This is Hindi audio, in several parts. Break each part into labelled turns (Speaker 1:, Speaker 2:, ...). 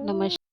Speaker 1: नमस्कार।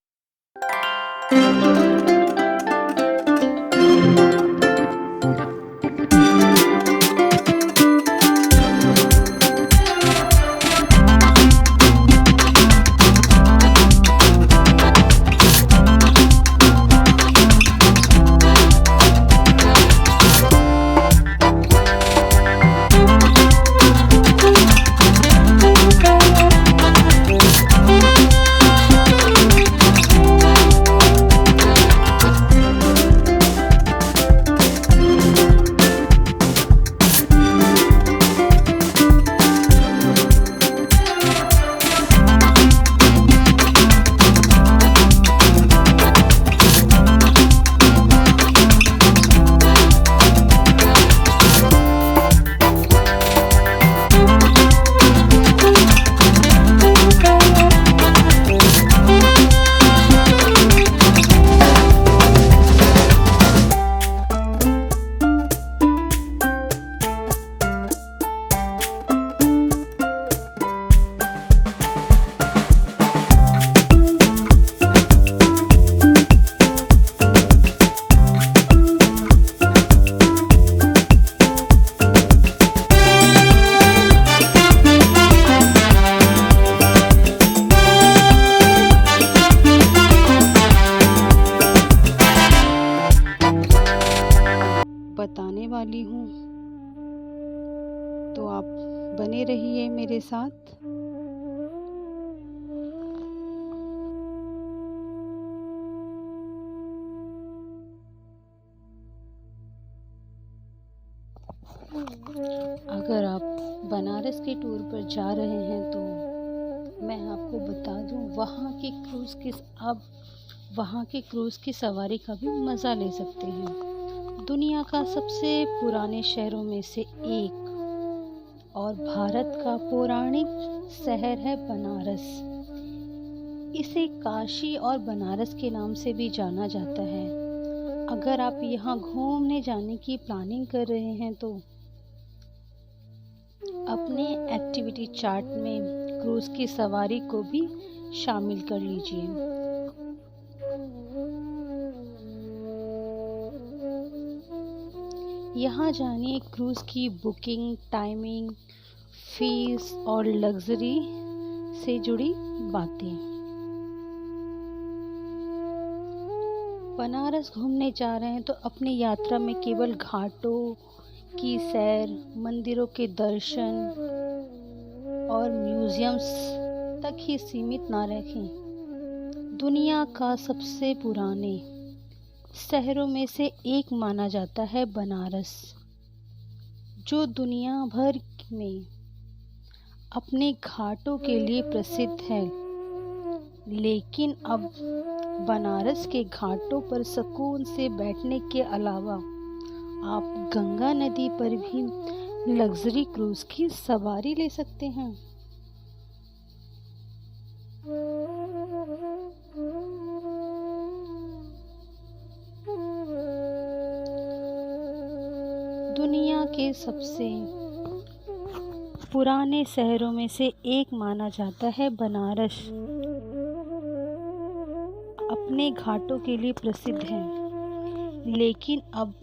Speaker 1: बताने वाली हूँ, तो आप बने रहिए मेरे साथ। अगर आप बनारस के टूर पर जा रहे हैं तो मैं आपको बता दूं, वहाँ के क्रूज़ की सवारी का भी मज़ा ले सकते हैं। दुनिया का सबसे पुराने शहरों में से एक और भारत का पौराणिक शहर है बनारस। इसे काशी और बनारस के नाम से भी जाना जाता है। अगर आप यहाँ घूमने जाने की प्लानिंग कर रहे हैं तो अपने एक्टिविटी चार्ट में क्रूज़ की सवारी को भी शामिल कर लीजिए। यहाँ जानिए क्रूज़ की बुकिंग, टाइमिंग, फीस और लग्जरी से जुड़ी बातें। बनारस घूमने जा रहे हैं तो अपनी यात्रा में केवल घाटों की सैर, मंदिरों के दर्शन और म्यूजियम्स तक ही सीमित ना रखें। दुनिया का सबसे पुराने शहरों में से एक माना जाता है बनारस, जो दुनिया भर में अपने घाटों के लिए प्रसिद्ध है। लेकिन अब बनारस के घाटों पर सुकून से बैठने के अलावा आप गंगा नदी पर भी लग्जरी क्रूज़ की सवारी ले सकते हैं। दुनिया के सबसे पुराने शहरों में से एक माना जाता है बनारस, अपने घाटों के लिए प्रसिद्ध है। लेकिन अब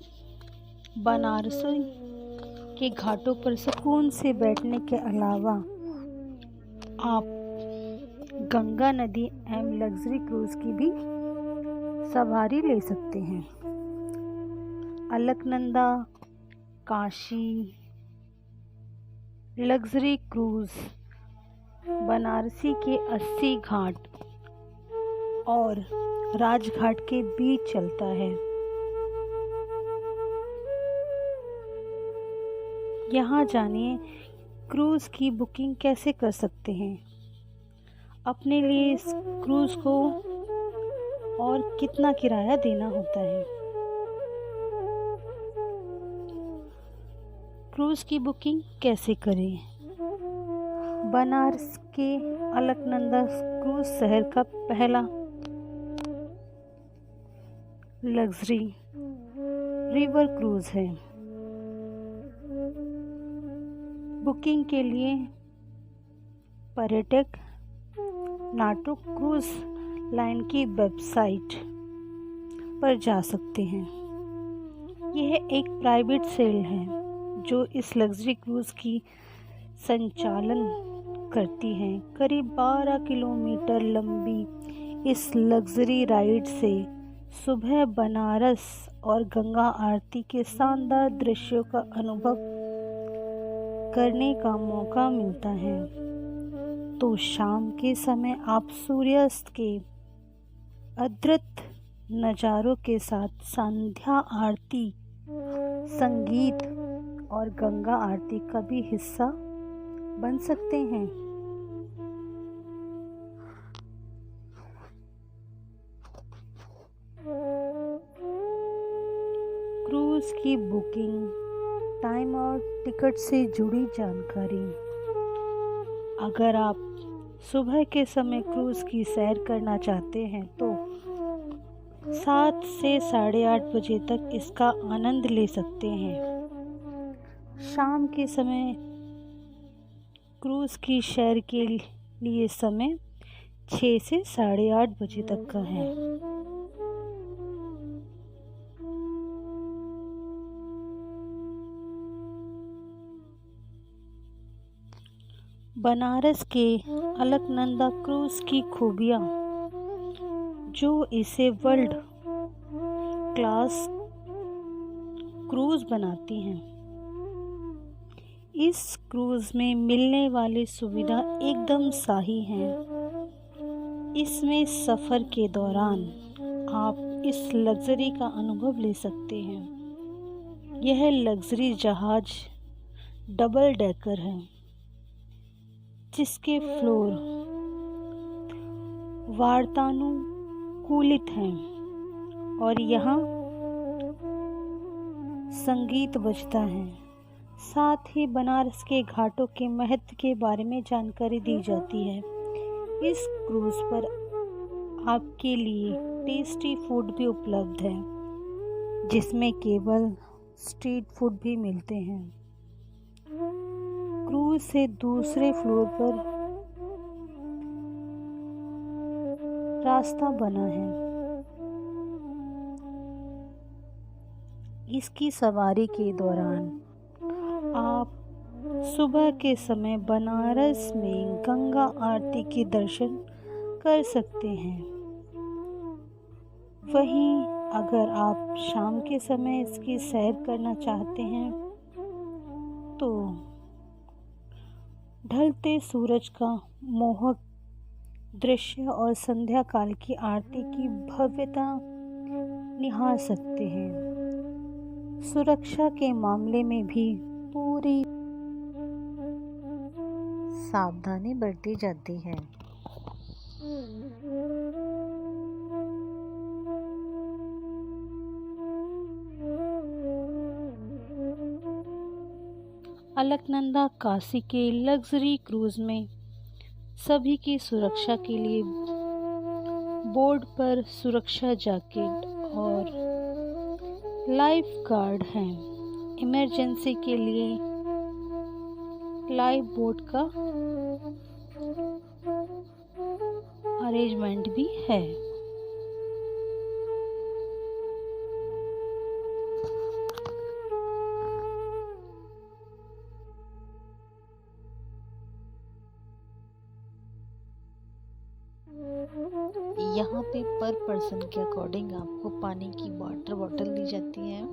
Speaker 1: बनारस के घाटों पर सुकून से बैठने के अलावा आप गंगा नदी एवं लग्जरी क्रूज़ की भी सवारी ले सकते हैं। अलकनंदा, काशी लग्जरी क्रूज़ बनारसी के 80 घाट और राजघाट के बीच चलता है। यहाँ जानिए क्रूज़ की बुकिंग कैसे कर सकते हैं, अपने लिए इस क्रूज़ को और कितना किराया देना होता है। क्रूज़ की बुकिंग कैसे करें? बनारस के अलकनंदा क्रूज़ शहर का पहला लग्जरी रिवर क्रूज़ है। बुकिंग के लिए पर्यटक नाटो क्रूज़ लाइन की वेबसाइट पर जा सकते हैं। यह एक प्राइवेट सेल है जो इस लग्जरी क्रूज़ की संचालन करती है। करीब 12 किलोमीटर लंबी इस लग्जरी राइड से सुबह बनारस और गंगा आरती के शानदार दृश्यों का अनुभव करने का मौका मिलता है। तो शाम के समय आप सूर्यास्त के अद्भुत नज़ारों के साथ संध्या आरती, संगीत और गंगा आरती का भी हिस्सा बन सकते हैं। क्रूज़ की बुकिंग, टाइम और टिकट से जुड़ी जानकारी। अगर आप सुबह के समय क्रूज़ की सैर करना चाहते हैं तो 7 से 8:30 बजे तक इसका आनंद ले सकते हैं। शाम के समय क्रूज़ की सैर के लिए समय 6 से 8:30 बजे तक का है। बनारस के अलकनंदा क्रूज़ की खूबियाँ जो इसे वर्ल्ड क्लास क्रूज़ बनाती हैं। इस क्रूज़ में मिलने वाली सुविधा एकदम शाही हैं। इसमें सफ़र के दौरान आप इस लग्ज़री का अनुभव ले सकते हैं। यह लग्ज़री जहाज़ डबल डेकर है जिसके फ्लोर वातानुकूलित हैं और यहाँ संगीत बजता है। साथ ही बनारस के घाटों के महत्व के बारे में जानकारी दी जाती है। इस क्रूज़ पर आपके लिए टेस्टी फूड भी उपलब्ध है जिसमें केवल स्ट्रीट फूड भी मिलते हैं। क्रूज़ से दूसरे फ्लोर पर रास्ता बना है। इसकी सवारी के दौरान आप सुबह के समय बनारस में गंगा आरती के दर्शन कर सकते हैं। वहीं अगर आप शाम के समय इसकी सैर करना चाहते हैं तो ढलते सूरज का मोहक दृश्य और संध्या काल की आरती की भव्यता निहार सकते हैं। सुरक्षा के मामले में भी पूरी सावधानी बरती जाती है। अलकनंदा काशी के लग्जरी क्रूज़ में सभी की सुरक्षा के लिए बोर्ड पर सुरक्षा जैकेट और लाइफ गार्ड हैं। इमरजेंसी के लिए लाइफ बोट का अरेंजमेंट भी है। यहाँ पे पर पर्सन के अकॉर्डिंग आपको पानी की वाटर बॉटल दी जाती है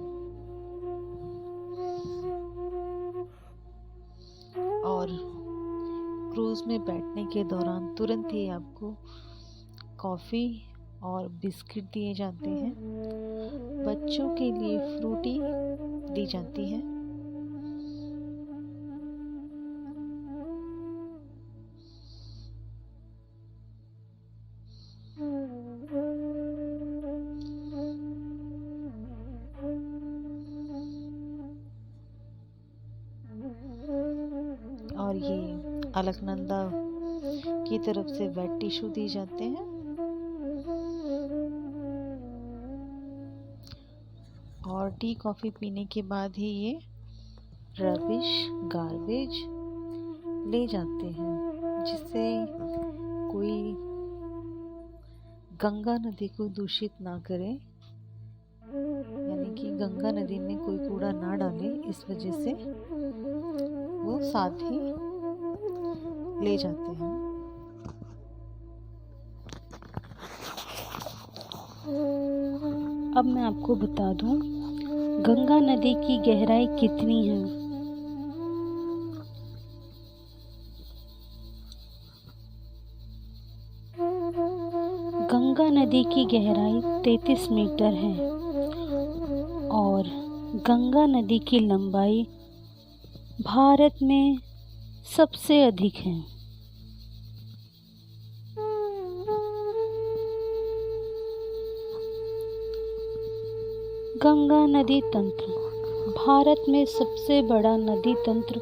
Speaker 1: और क्रूज़ में बैठने के दौरान तुरंत ही आपको कॉफ़ी और बिस्किट दिए जाते हैं। बच्चों के लिए फ्रूटी दी जाती है। और ये अलकनंदा की तरफ से वेट टिश्यू दिए जाते हैं और टी कॉफ़ी पीने के बाद ही ये रबिश गार्बेज ले जाते हैं जिससे कोई
Speaker 2: गंगा नदी को दूषित ना करें, यानी कि गंगा नदी में कोई कूड़ा ना डालें, इस वजह से वो साथ ही ले जाते हैं।
Speaker 1: अब मैं आपको बता दूं गंगा नदी की गहराई कितनी है। गंगा नदी की गहराई 33 मीटर है और गंगा नदी की लंबाई भारत में सबसे अधिक है। गंगा नदी तंत्र भारत में सबसे बड़ा नदी तंत्र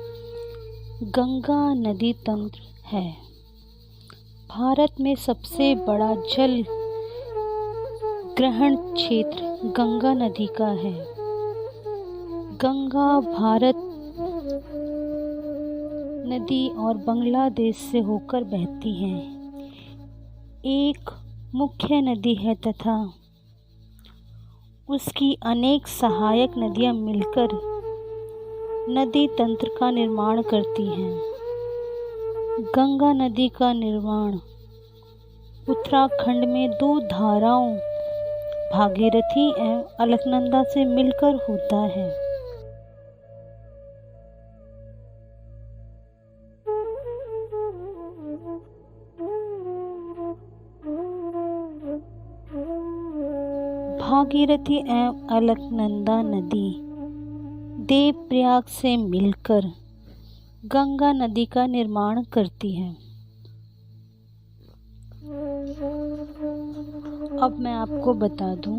Speaker 1: गंगा नदी तंत्र है। भारत में सबसे बड़ा जल ग्रहण क्षेत्र गंगा नदी का है। गंगा भारत नदी और बांग्लादेश से होकर बहती है। एक मुख्य नदी है तथा उसकी अनेक सहायक नदियां मिलकर नदी तंत्र का निर्माण करती हैं। गंगा नदी का निर्माण उत्तराखंड में 2 धाराओं भागीरथी एवं अलकनंदा से मिलकर होता है। भागीरथी एवं अलकनंदा नदी देवप्रयाग से मिलकर गंगा नदी का निर्माण करती है। अब मैं आपको बता दूं,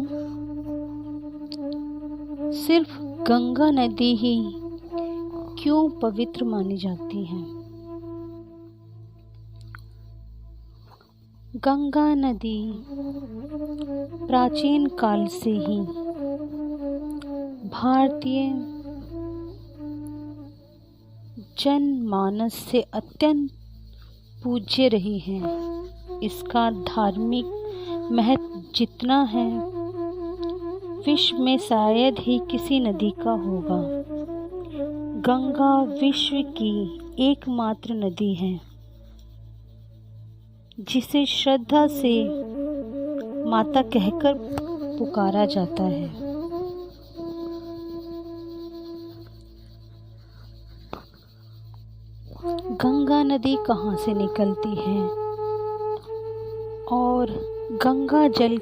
Speaker 1: सिर्फ गंगा नदी ही क्यों पवित्र मानी जाती है। गंगा नदी प्राचीन काल से ही भारतीय जनमानस से अत्यंत पूज्य रही है। इसका धार्मिक महत्व जितना है विश्व में शायद ही किसी नदी का होगा। गंगा विश्व की एकमात्र नदी है जिसे श्रद्धा से माता कहकर पुकारा जाता है। गंगा नदी कहाँ से निकलती है और गंगा जल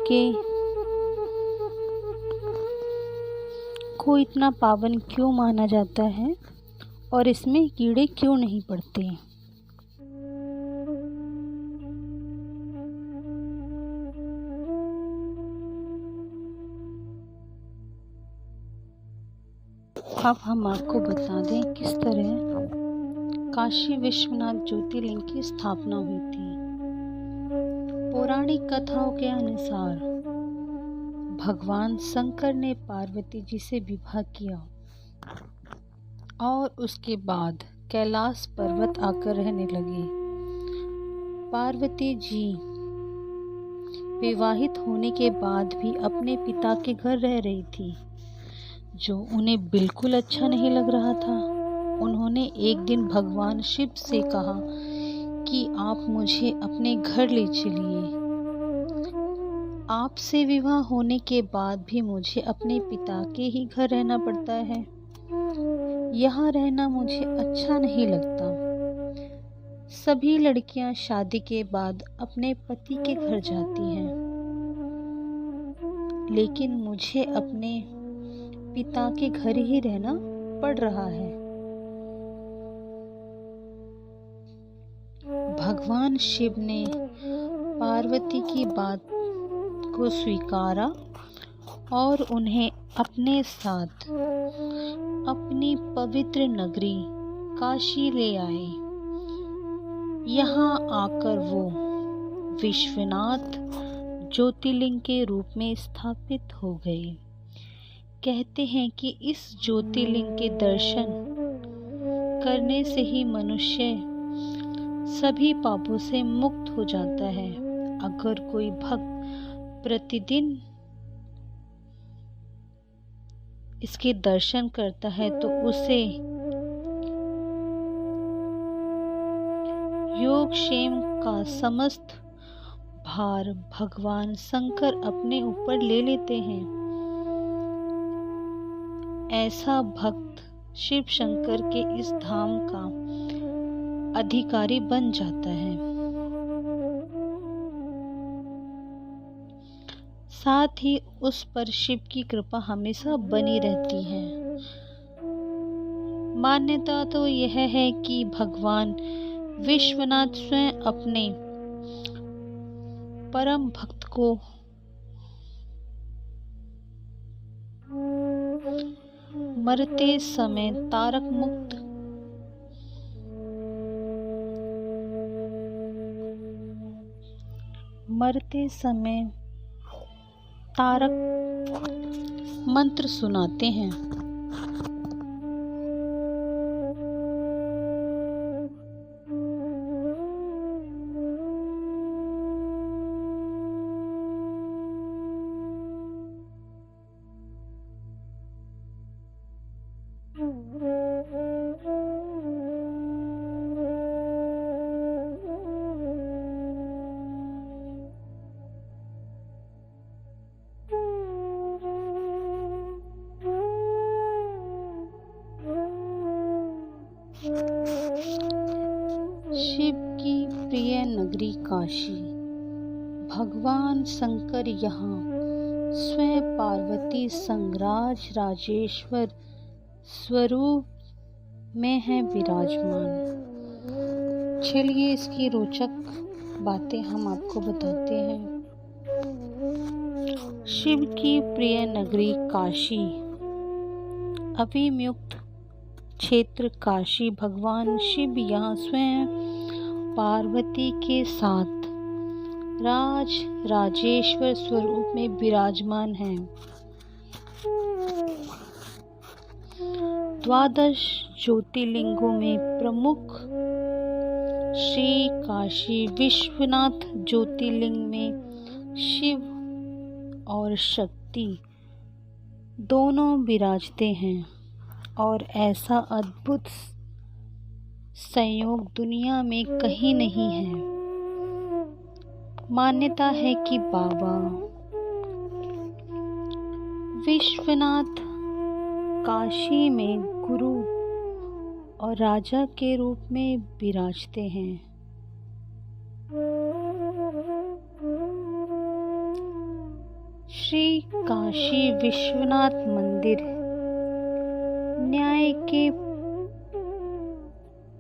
Speaker 1: को इतना पावन क्यों माना जाता है और इसमें कीड़े क्यों नहीं पड़ते। अब हम आपको बता दें किस तरह काशी विश्वनाथ ज्योतिर्लिंग की स्थापना हुई थी। पौराणिक कथाओं के अनुसार भगवान शंकर ने पार्वती जी से विवाह किया और उसके बाद कैलाश पर्वत आकर रहने लगे। पार्वती जी विवाहित होने के बाद भी अपने पिता के घर रह रही थी, जो उन्हें बिल्कुल अच्छा नहीं लग रहा था। उन्होंने एक दिन भगवान शिव से कहा कि आप मुझे अपने घर ले चलिए। आपसे विवाह होने के बाद भी मुझे अपने पिता के ही घर रहना पड़ता है। यहाँ रहना मुझे अच्छा नहीं लगता। सभी लड़कियां शादी के बाद अपने पति के घर जाती हैं, लेकिन मुझे अपने पिता के घर ही रहना पड़ रहा है। भगवान शिव ने पार्वती की बात को स्वीकारा और उन्हें अपने साथ अपनी पवित्र नगरी काशी ले आए। यहाँ आकर वो विश्वनाथ ज्योतिर्लिंग के रूप में स्थापित हो गए। कहते हैं कि इस ज्योतिर्लिंग के दर्शन करने से ही मनुष्य सभी पापों से मुक्त हो जाता है अगर कोई भक्त प्रतिदिन इसके दर्शन करता है तो उसे योगक्षेम का समस्त भार भगवान शंकर अपने ऊपर ले लेते हैं। ऐसा भक्त शिव शंकर के इस धाम का अधिकारी बन जाता है। साथ ही उस पर शिव की कृपा हमेशा बनी रहती है। मान्यता तो यह है कि भगवान विश्वनाथ स्वयं अपने परम भक्त को मरते समय तारक मंत्र सुनाते हैं। शिव की प्रिय नगरी काशी। भगवान शंकर यहाँ स्वयं पार्वती संगराज राजेश्वर स्वरूप में है विराजमान। चलिए इसकी रोचक बातें हम आपको बताते हैं। शिव की प्रिय नगरी काशी। अभिमयुक्त क्षेत्र काशी। भगवान शिव यहाँ स्वयं पार्वती के साथ राजेश्वर स्वरूप में विराजमान हैं। 12 ज्योतिर्लिंगों में प्रमुख श्री काशी विश्वनाथ ज्योतिर्लिंग में शिव और शक्ति दोनों विराजते हैं और ऐसा अद्भुत संयोग दुनिया में कहीं नहीं है। मान्यता है कि बाबा विश्वनाथ काशी में गुरु और राजा के रूप में विराजते हैं। श्री काशी विश्वनाथ मंदिर न्याय के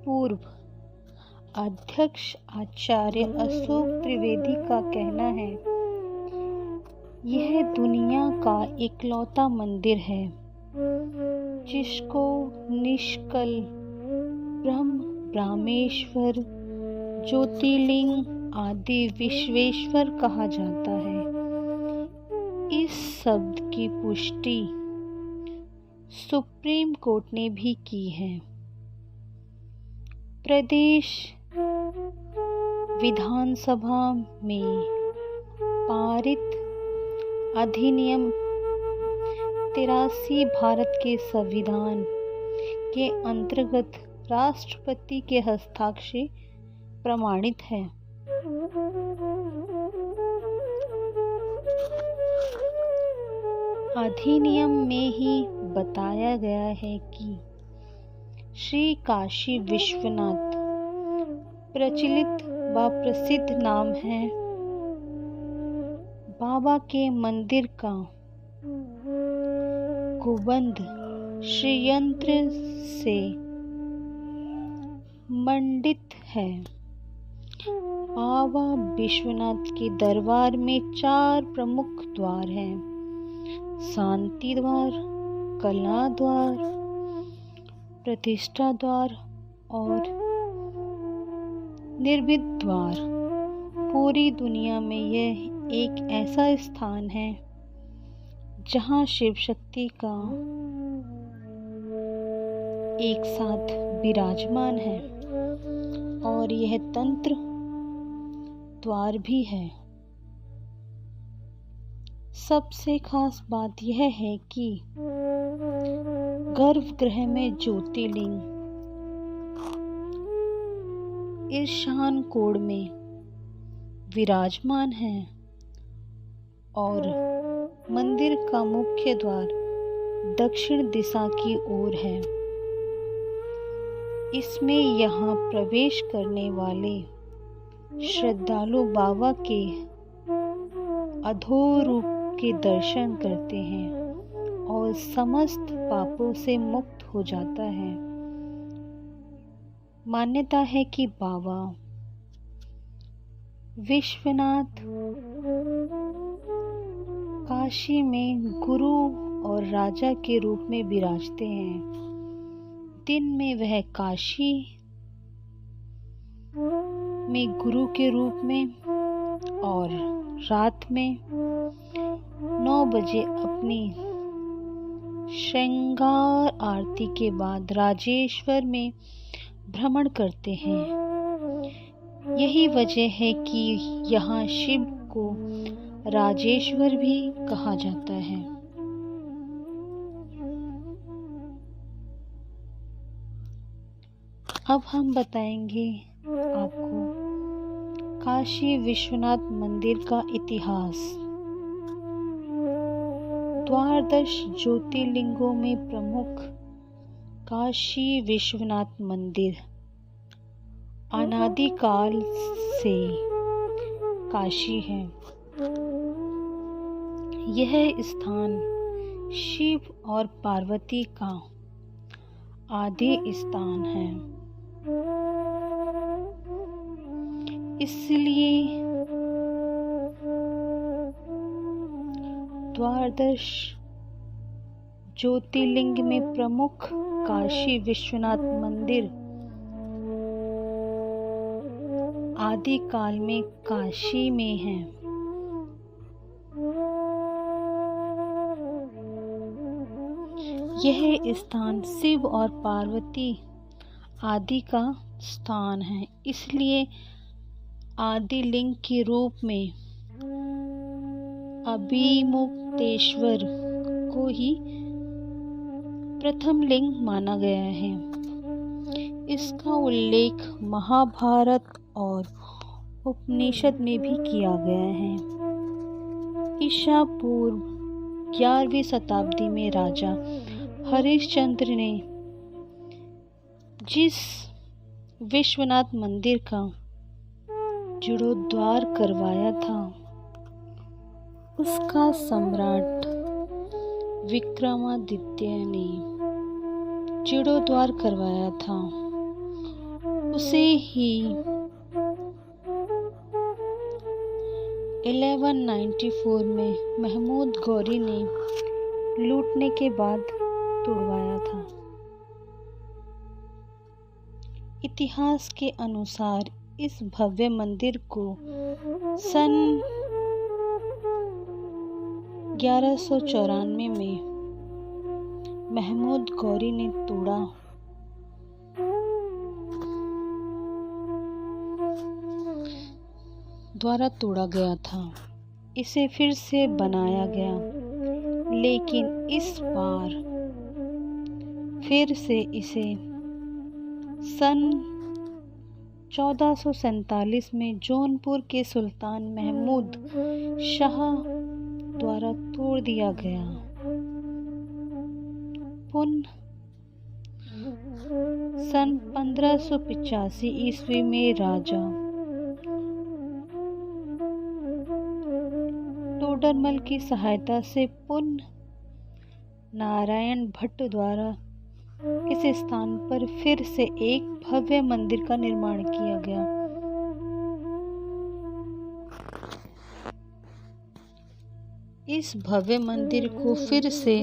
Speaker 1: पूर्व अध्यक्ष आचार्य अशोक त्रिवेदी का कहना है, यह दुनिया का इकलौता मंदिर है जिसको निष्कल ब्रह्मेश्वर ज्योतिर्लिंग आदि विश्वेश्वर कहा जाता है। इस शब्द की पुष्टि सुप्रीम कोर्ट ने भी की है। प्रदेश विधानसभा में पारित अधिनियम 83 भारत के संविधान के अंतर्गत राष्ट्रपति के हस्ताक्षर प्रमाणित है। अधिनियम में ही बताया गया है कि श्री काशी विश्वनाथ प्रचलित व प्रसिद्ध नाम है। बाबा के मंदिर का गुंबद श्रीयंत्र से मंडित है। बाबा विश्वनाथ के दरबार में 4 प्रमुख द्वार हैं: शांति द्वार, कला द्वार, प्रतिष्ठा द्वार और निर्भीत द्वार। पूरी दुनिया में यह एक ऐसा स्थान है जहां शिव शक्ति का एक साथ विराजमान है और यह तंत्र द्वार भी है। सबसे खास बात यह है कि गर्भगृह में ज्योतिर्लिंग ईशान कोण में विराजमान है और मंदिर का मुख्य द्वार दक्षिण दिशा की ओर है। इसमें यहाँ प्रवेश करने वाले श्रद्धालु बाबा के अधोर रूप के दर्शन करते हैं और समस्त पापों से मुक्त हो जाता है। मान्यता है कि बाबा विश्वनाथ काशी में गुरु और राजा के रूप में विराजते हैं। दिन में वह काशी में गुरु के रूप में और रात में 9 बजे अपनी श्रृंगार आरती के बाद राजेश्वर में भ्रमण करते हैं। यही वजह है कि यहाँ शिव को राजेश्वर भी कहा जाता है। अब हम बताएंगे आपको काशी विश्वनाथ मंदिर का इतिहास। द्वादश ज्योतिर्लिंगों में प्रमुख काशी विश्वनाथ मंदिर अनादिकाल से काशी है। यह स्थान शिव और पार्वती का आदि स्थान है। इसलिए द्वादश ज्योतिर्लिंग में प्रमुख काशी विश्वनाथ मंदिर आदि काल में काशी में है। यह स्थान शिव और पार्वती आदि का स्थान है, इसलिए आदि लिंग के रूप में अभिमुक्तेश्वर को ही प्रथम लिंग माना गया है। इसका उल्लेख महाभारत और उपनिषद में भी किया गया है। ईसा पूर्व 11वीं शताब्दी में राजा हरिश्चंद्र ने जिस विश्वनाथ मंदिर का जीर्णोद्धार करवाया था, उसका सम्राट विक्रमादित्य ने जीर्णोद्धार करवाया था। उसे ही 1194 में महमूद गौरी ने लूटने के बाद तोड़वाया था। इतिहास के अनुसार इस भव्य मंदिर को सन 1194 में महमूद गौरी ने द्वारा तोड़ा गया था। इसे फिर से बनाया गया, लेकिन इस बार फिर से इसे सन 1447 में जौनपुर के सुल्तान महमूद शाह द्वारा तोड़ दिया गया। पुनः सन 1585 ईस्वी में राजा टोडरमल की सहायता से पुनः नारायण भट्ट द्वारा इस स्थान पर फिर से एक भव्य मंदिर का निर्माण किया गया। इस भव्य मंदिर को फिर से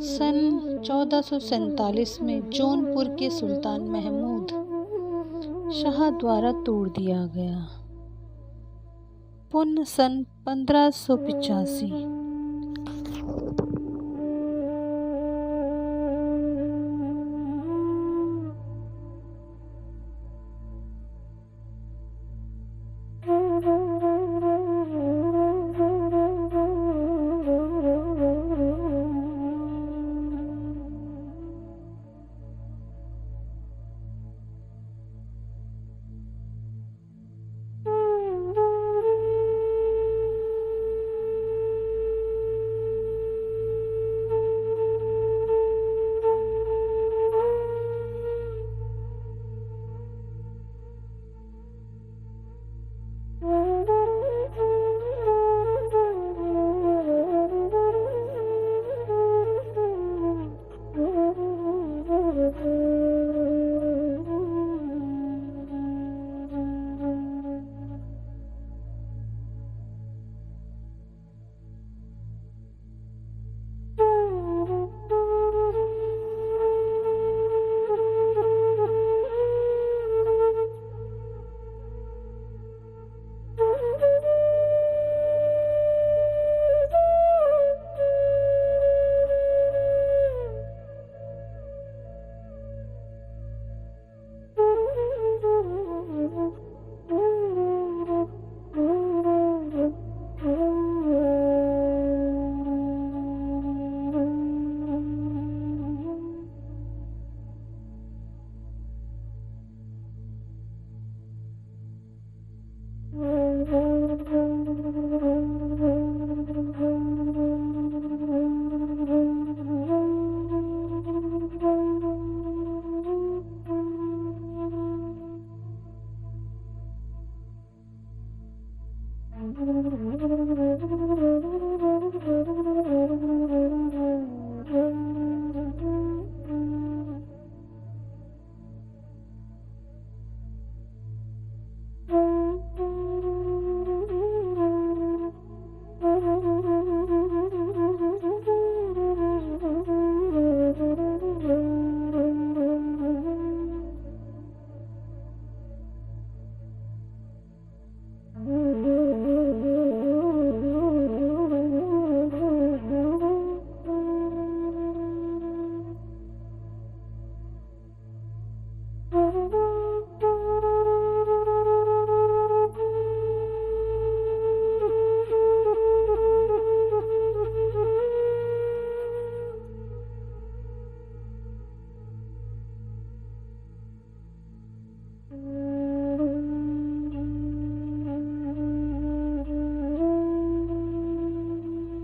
Speaker 1: सन 1447 में जौनपुर के सुल्तान महमूद शाह द्वारा तोड़ दिया गया। पुनः सन 1585